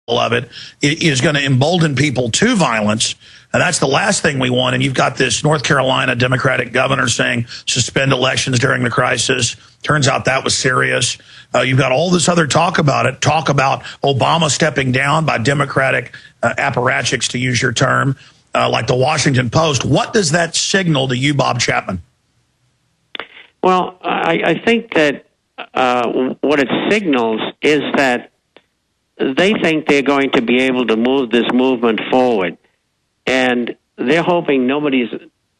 of it is going to embolden people to violence. And that's the last thing we want. And you've got this North Carolina Democratic governor saying suspend elections during the crisis. Turns out that was serious. You've got all this other talk about it. Talk about Obama stepping down by Democratic apparatchiks, to use your term, like the Washington Post. What does that signal to you, Bob Chapman? Well, I think that what it signals is that they think they're going to be able to move this movement forward. And they're hoping nobody's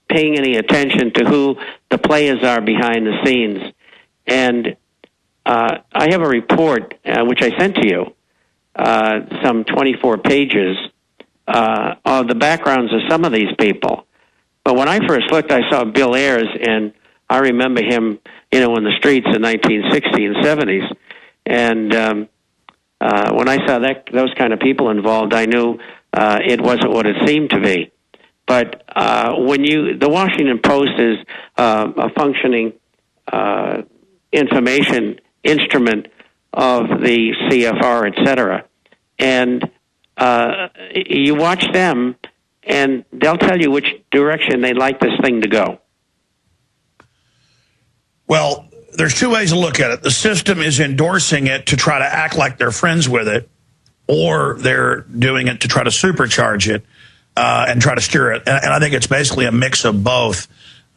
paying any attention to who the players are behind the scenes. And I have a report, which I sent to you, some 24 pages, of the backgrounds of some of these people. But when I first looked, I saw Bill Ayers, and I remember him, in the streets in 1960s and 70s. And when I saw those kind of people involved, I knew it wasn't what it seemed to be. But the Washington Post is a functioning information instrument of the CFR, et cetera. And you watch them, and they'll tell you which direction they'd like this thing to go. Well, there's two ways to look at it. The system is endorsing it to try to act like they're friends with it, or they're doing it to try to supercharge it and try to steer it. And I think it's basically a mix of both.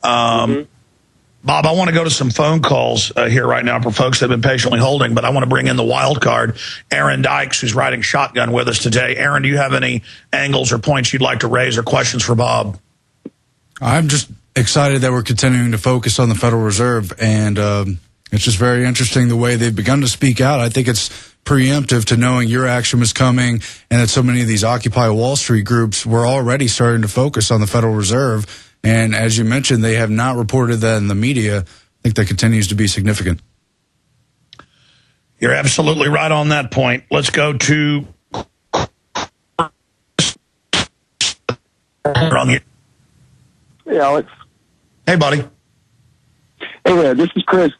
Bob, I want to go to some phone calls here right now for folks that have been patiently holding, but I want to bring in the wild card, Aaron Dykes, who's riding shotgun with us today. Aaron, do you have any angles or points you'd like to raise or questions for Bob? I'm just excited that we're continuing to focus on the Federal Reserve, and it's just very interesting the way they've begun to speak out. I think it's preemptive to knowing your action was coming, and that so many of these Occupy Wall Street groups were already starting to focus on the Federal Reserve. And as you mentioned, they have not reported that in the media. I think that continues to be significant. You're absolutely right on that point. Let's go to... Hey, Alex. Hey, buddy. Hey there, this is Chris.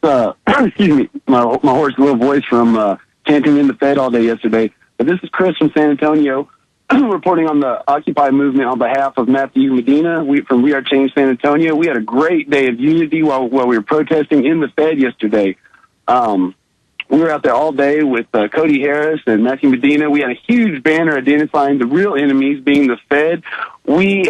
Excuse me, my hoarse little voice from chanting in the Fed all day yesterday. But this is Chris from San Antonio, reporting on the Occupy movement on behalf of Matthew Medina from We Are Change San Antonio. We had a great day of unity while we were protesting in the Fed yesterday. We were out there all day with Cody Harris and Matthew Medina. We had a huge banner identifying the real enemies being the Fed. We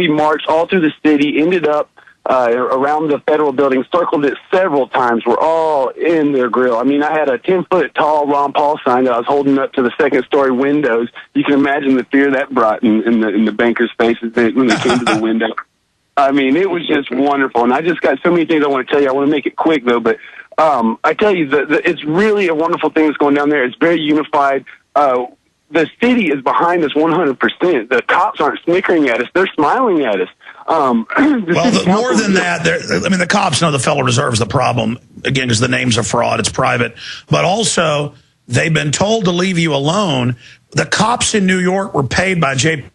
marched all through the city, ended up around the federal building, circled it several times. We're all in their grill. I mean, I had a 10-foot tall Ron Paul sign that I was holding up to the second-story windows. You can imagine the fear that brought in the bankers' faces when they came to the window. I mean, it was just wonderful. And I just got so many things I want to tell you. I want to make it quick, though. But I tell you, it's really a wonderful thing that's going down there. It's very unified. The city is behind us 100%. The cops aren't snickering at us. They're smiling at us. Well, more than that, the cops know the Federal Reserve is the problem, again, because the name's a fraud, it's private. But also, they've been told to leave you alone. The cops in New York were paid by J.P.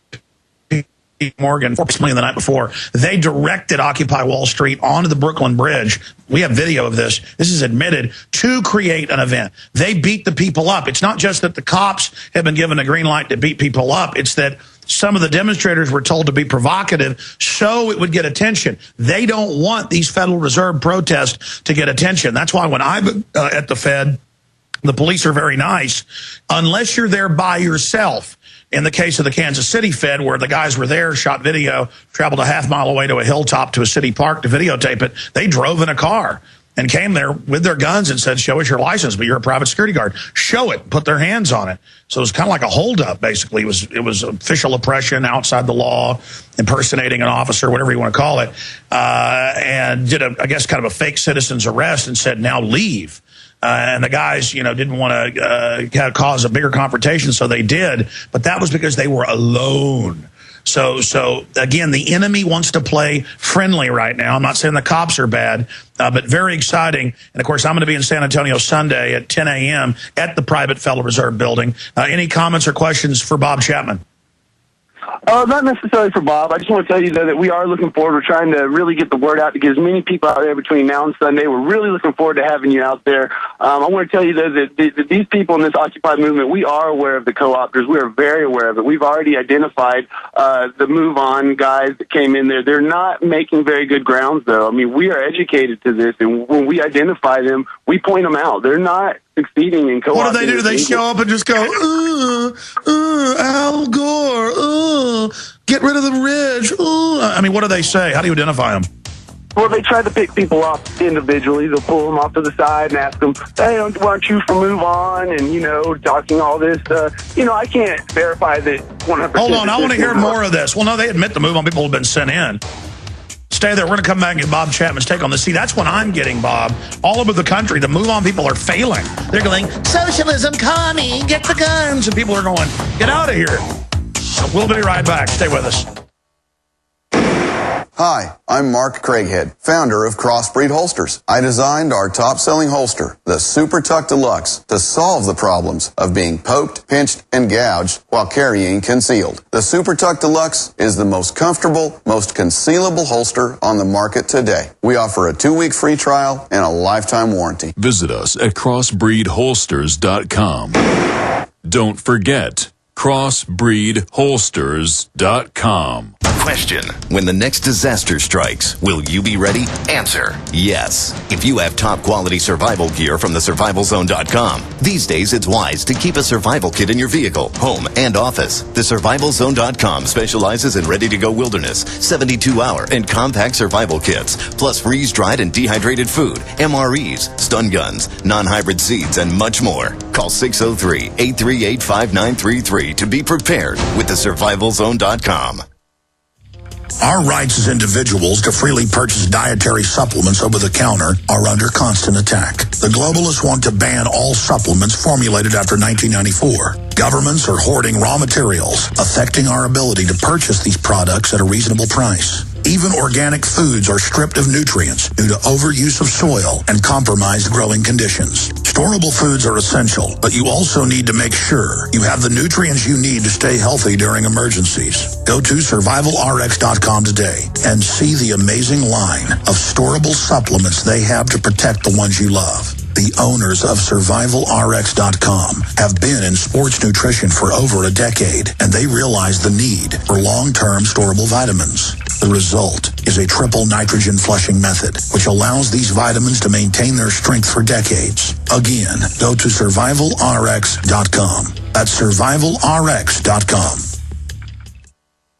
Morgan $4 million the night before. They directed Occupy Wall Street onto the Brooklyn Bridge. We have video of this. This is admitted to create an event. They beat the people up. It's not just that the cops have been given a green light to beat people up. It's that some of the demonstrators were told to be provocative so it would get attention. They don't want these Federal Reserve protests to get attention. That's why when I'm at the Fed, the police are very nice, unless you're there by yourself. In the case of the Kansas City Fed, where the guys were there, shot video, traveled a half mile away to a hilltop to a city park to videotape it, they drove in a car and came there with their guns and said, show us your license, but you're a private security guard. Show it, put their hands on it. So it was kind of like a holdup, basically. It was official oppression outside the law, impersonating an officer, whatever you want to call it, and did, I guess, kind of a fake citizen's arrest and said, now leave. And the guys, didn't want to cause a bigger confrontation, so they did. But that was because they were alone. So again, the enemy wants to play friendly right now. I'm not saying the cops are bad, but very exciting. And, of course, I'm going to be in San Antonio Sunday at 10 a.m. at the private Federal Reserve building. Any comments or questions for Bob Chapman? Not necessarily for Bob. I just want to tell you, though, that we are looking forward. We're trying to really get the word out to get as many people out there between now and Sunday. We're really looking forward to having you out there. I want to tell you, though, that these people in this Occupy movement, we are aware of the co-opters. We are very aware of it. We've already identified the Move On guys that came in there. They're not making very good grounds, though. I mean, we are educated to this, and when we identify them, we point them out. They're not succeeding in co-opting. What do they do? They show up and just go, Al Gore, get rid of the rich. I mean, what do they say? How do you identify them? Well, they try to pick people off individually. They'll pull them off to the side and ask them, hey, aren't you for Move On? And, talking all this. I can't verify that 100%. Hold on, I want to hear more of this. Well, no, they admit the Move On people have been sent in. Stay there. We're going to come back and get Bob Chapman's take on this. See, that's what I'm getting, Bob. All over the country, the Move On people are failing. They're going, socialism, commie, get the guns. And people are going, get out of here. We'll be right back. Stay with us. Hi, I'm Mark Craighead, founder of Crossbreed Holsters. I designed our top-selling holster, the Super Tuck Deluxe, to solve the problems of being poked, pinched, and gouged while carrying concealed. The Super Tuck Deluxe is the most comfortable, most concealable holster on the market today. We offer a 2-week free trial and a lifetime warranty. Visit us at crossbreedholsters.com. Don't forget, crossbreedholsters.com. Question: when the next disaster strikes, will you be ready? Answer: yes. If you have top quality survival gear from thesurvivalzone.com. These days it's wise to keep a survival kit in your vehicle, home, and office. Thesurvivalzone.com specializes in ready-to-go wilderness, 72-hour, and compact survival kits, plus freeze-dried and dehydrated food, MREs, stun guns, non-hybrid seeds, and much more. Call 603-838-5933 to be prepared with thesurvivalzone.com. Our rights as individuals to freely purchase dietary supplements over the counter are under constant attack. The globalists want to ban all supplements formulated after 1994. Governments are hoarding raw materials, affecting our ability to purchase these products at a reasonable price. Even organic foods are stripped of nutrients due to overuse of soil and compromised growing conditions. Storable foods are essential, but you also need to make sure you have the nutrients you need to stay healthy during emergencies. Go to survivalrx.com today and see the amazing line of storable supplements they have to protect the ones you love. The owners of survivalrx.com have been in sports nutrition for over a decade, and they realize the need for long-term storable vitamins. The result is a triple nitrogen flushing method, which allows these vitamins to maintain their strength for decades. Again, go to survivalrx.com. That's survivalrx.com.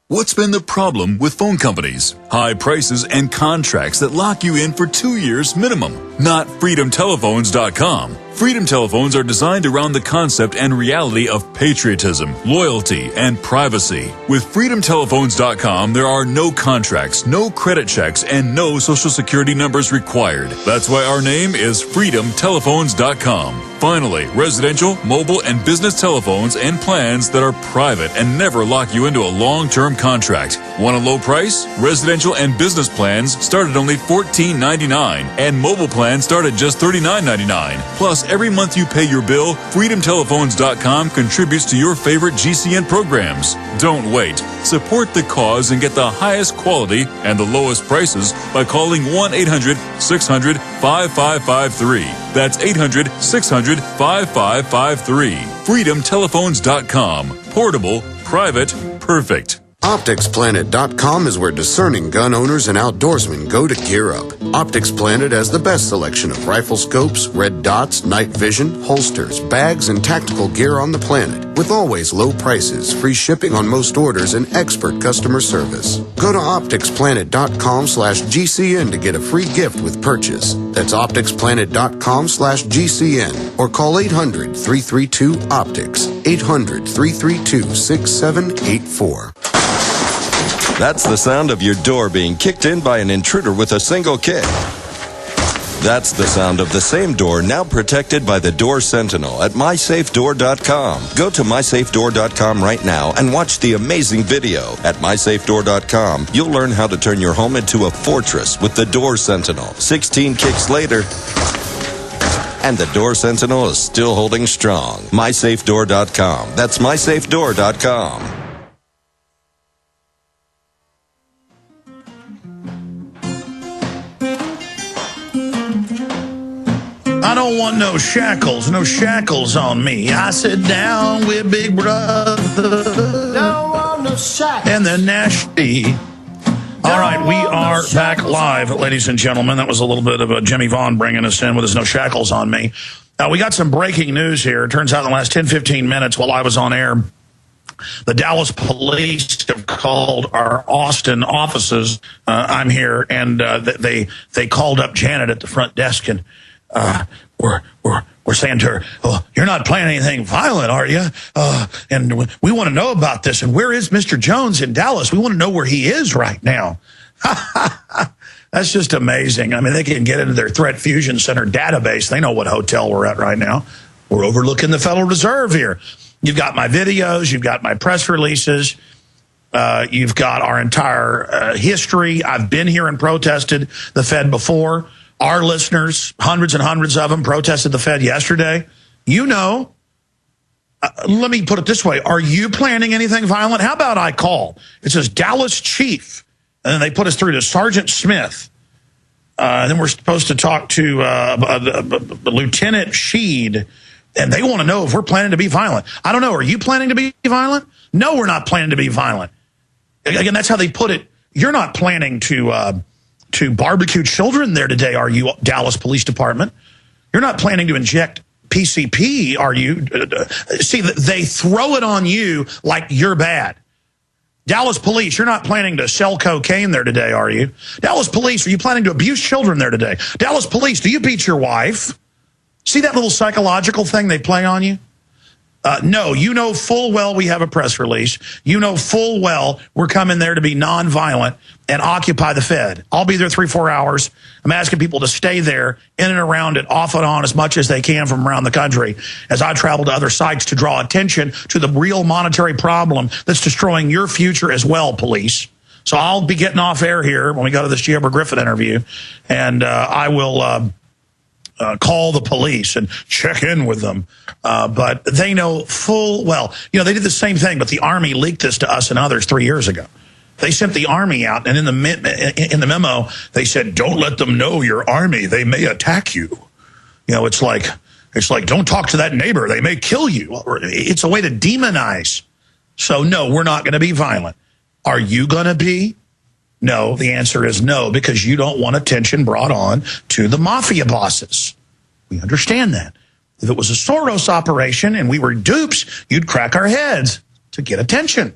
What's been the problem with phone companies? High prices and contracts that lock you in for 2 years minimum. Not freedomtelephones.com. Freedom Telephones are designed around the concept and reality of patriotism, loyalty, and privacy. With freedomtelephones.com, there are no contracts, no credit checks, and no social security numbers required. That's why our name is freedomtelephones.com. Finally, residential, mobile, and business telephones and plans that are private and never lock you into a long-term contract. Want a low price? Residential and business plans start at only $14.99, and mobile plans start at just $39.99. Plus, every month you pay your bill, freedomtelephones.com contributes to your favorite GCN programs. Don't wait. Support the cause and get the highest quality and the lowest prices by calling 1-800-600-5553. That's 800-600-5553. freedomtelephones.com. Portable, private, perfect. OpticsPlanet.com is where discerning gun owners and outdoorsmen go to gear up. Optics Planet has the best selection of rifle scopes, red dots, night vision, holsters, bags, and tactical gear on the planet, with always low prices, free shipping on most orders, and expert customer service. Go to OpticsPlanet.com/GCN to get a free gift with purchase. That's OpticsPlanet.com/GCN or call 800-332-OPTICS, 800-332-6784. That's the sound of your door being kicked in by an intruder with a single kick. That's the sound of the same door now protected by the Door Sentinel at MySafeDoor.com. Go to MySafeDoor.com right now and watch the amazing video. At MySafeDoor.com, you'll learn how to turn your home into a fortress with the Door Sentinel. 16 kicks later, and the Door Sentinel is still holding strong. MySafeDoor.com. That's MySafeDoor.com. I don't want no shackles on me. I sit down with Big Brother. Don't want no shackles. And the nasty. All right, we are back live, ladies and gentlemen. That was a little bit of a Jimmy Vaughn bringing us in with his no shackles on me. We got some breaking news here. It turns out in the last 10, 15 minutes while I was on air, the Dallas police have called our Austin offices. I'm here, and they called up Janet at the front desk, and we're saying to her, "Oh, you're not planning anything violent, are you? And we want to know about this. And where is Mr. Jones in Dallas? We want to know where he is right now." That's just amazing. I mean, they can get into their Threat Fusion Center database. They know what hotel we're at right now. We're overlooking the Federal Reserve here. You've got my videos. You've got my press releases. You've got our entire history. I've been here and protested the Fed before. Our listeners, hundreds and hundreds of them, protested the Fed yesterday. You know, let me put it this way. Are you planning anything violent? How about I call? It says Dallas Chief. And then they put us through to Sergeant Smith. Then we're supposed to talk to Lieutenant Sheed. And they want to know if we're planning to be violent. I don't know. Are you planning to be violent? No, we're not planning to be violent. Again, that's how they put it. You're not planning to barbecue children there today, are you, Dallas Police Department? You're not planning to inject PCP, are you? See, they throw it on you like you're bad. Dallas Police, you're not planning to sell cocaine there today, are you? Dallas Police, are you planning to abuse children there today? Dallas Police, do you beat your wife? See that little psychological thing they play on you? No, you know full well we have a press release. You know full well we're coming there to be nonviolent and occupy the Fed. I'll be there 3-4 hours. I'm asking people to stay there, in and around it, off and on as much as they can from around the country as I travel to other sites to draw attention to the real monetary problem that's destroying your future as well, police. So I'll be getting off air here when we go to this Gilbert Griffin interview, and I will call the police and check in with them. But they know full well. You know, they did the same thing, but the Army leaked this to us and others 3 years ago. They sent the Army out, and in the memo, they said, "Don't let them know you're Army. They may attack you." You know, it's like don't talk to that neighbor. They may kill you. It's a way to demonize. So no, we're not going to be violent. Are you going to be? No, the answer is no, because you don't want attention brought on to the mafia bosses. We understand that. If it was a Soros operation and we were dupes, you'd crack our heads to get attention.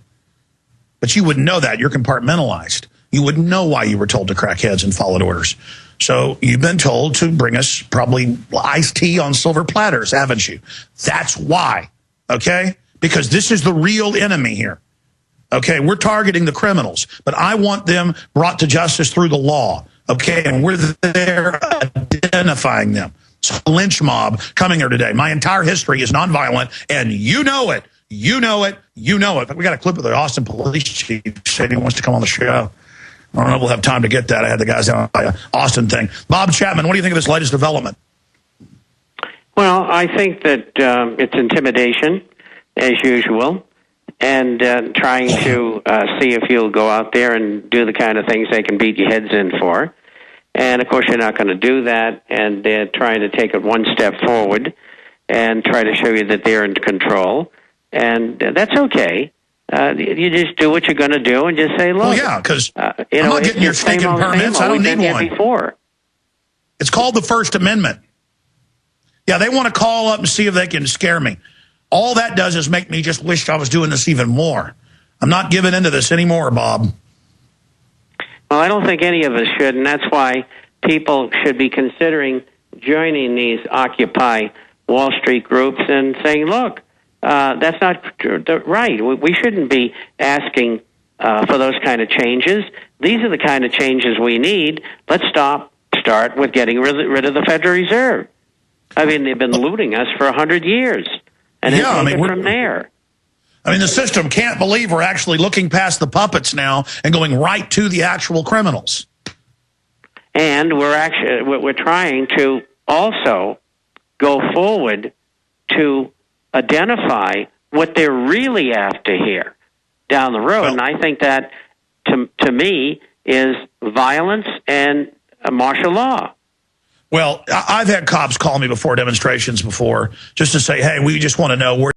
But you wouldn't know that. You're compartmentalized. You wouldn't know why you were told to crack heads and followed orders. So you've been told to bring us probably iced tea on silver platters, haven't you? That's why, okay? Because this is the real enemy here. Okay, we're targeting the criminals, but I want them brought to justice through the law, okay? And we're there identifying them. So lynch mob coming here today. My entire history is nonviolent, and you know it. You know it. You know it. But we got a clip of the Austin police chief saying he wants to come on the show. I don't know if we'll have time to get that. I had the guys down by Austin thing. Bob Chapman, what do you think of this latest development? Well, I think that it's intimidation, as usual, and trying to see if you'll go out there and do the kind of things they can beat your heads in for. And, of course, you're not going to do that, and they're trying to take it one step forward and try to show you that they're in control. And that's okay. You just do what you're going to do and just say, look. Well, yeah, because I'm not getting your stinking permits. I don't need one. Before. It's called the First Amendment. Yeah, they want to call up and see if they can scare me. All that does is make me just wish I was doing this even more. I'm not giving into this anymore, Bob. Well, I don't think any of us should, and that's why people should be considering joining these Occupy Wall Street groups and saying, look, that's not right. We shouldn't be asking for those kind of changes. These are the kind of changes we need. Let's start with getting rid of the Federal Reserve. I mean, they've been looting us for 100 years, and then take it from there. I mean, the system can't believe we're actually looking past the puppets now and going right to the actual criminals. And we're trying to also go forward to identify what they're really after here down the road. Well, and I think that, to me, is violence and martial law. Well, I've had cops call me before demonstrations before just to say, hey, we just want to know where